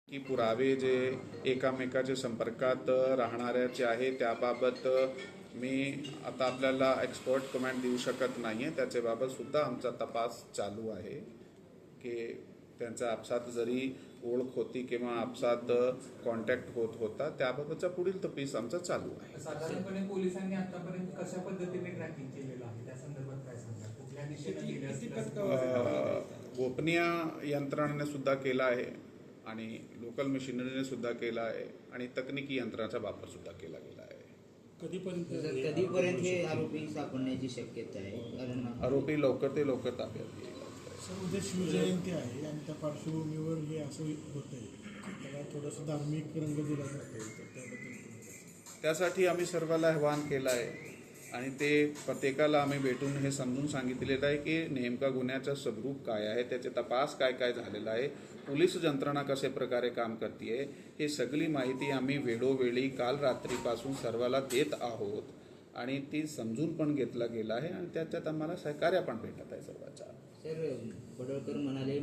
की पुरावे जे एकामेकाच्या संपर्कात राहणाऱ्याचे आहे त्याबाबत मी आता आपल्याला एक्सपर्ट कमेंट देऊ शकत नाही आहे. त्याच्याबाबत सुद्धा आमचा तपास चालू आहे की त्यांचा आपसात जरी ओळख होती किंवा आपसात कॉन्टॅक्ट होत होता त्याबाबतचा पुढील तपास आमचा चालू आहे. साधारणपणे पोलिसांनी आतापर्यंत कशा पद्धतीने ट्रॅकिंग केलेलं आहे त्या संदर्भात काय सांगा? कुठल्या दिशेने गेले गोपनीय यंत्रणेने सुद्धा केला आहे आणि लोकल मशिनरीने सुद्धा केला आहे आणि तकनिकी यंत्रणाचा वापर सुद्धा केला गेला आहे. कधीपर्यंत हे आरोपी सापडण्याची शक्यता आहे? कारण आरोपी लवकर ते लवकर ताब्यात येईल. सर, उद्या शिवजयंती आहे आणि त्या पार्श्वभूमीवर हे असं होत आहे, त्याला थोडंसं धार्मिक रंग दिला जातो, तर त्याबद्दल त्यासाठी आम्ही सर्वांना आवाहन केलं आहे आणि ते प्रत्येकाला आम्ही भेटून हे समजून सांगितलेलं आहे की नेमका गुन्ह्याचा स्वरूप काय आहे, त्याचे तपास काय काय झालेला आहे, पोलीस यंत्रणा कशा प्रकारे काम करते, हे सगळी माहिती आम्ही वेळोवेळी काल रात्रीपासून सर्वाला देत आहोत आणि ती समजून पण घेतला गेला आहे आणि त्याच्यात आम्हाला सहकार्य पण भेटत आहे सर्वांचा. सर, पडळकर म्हणाले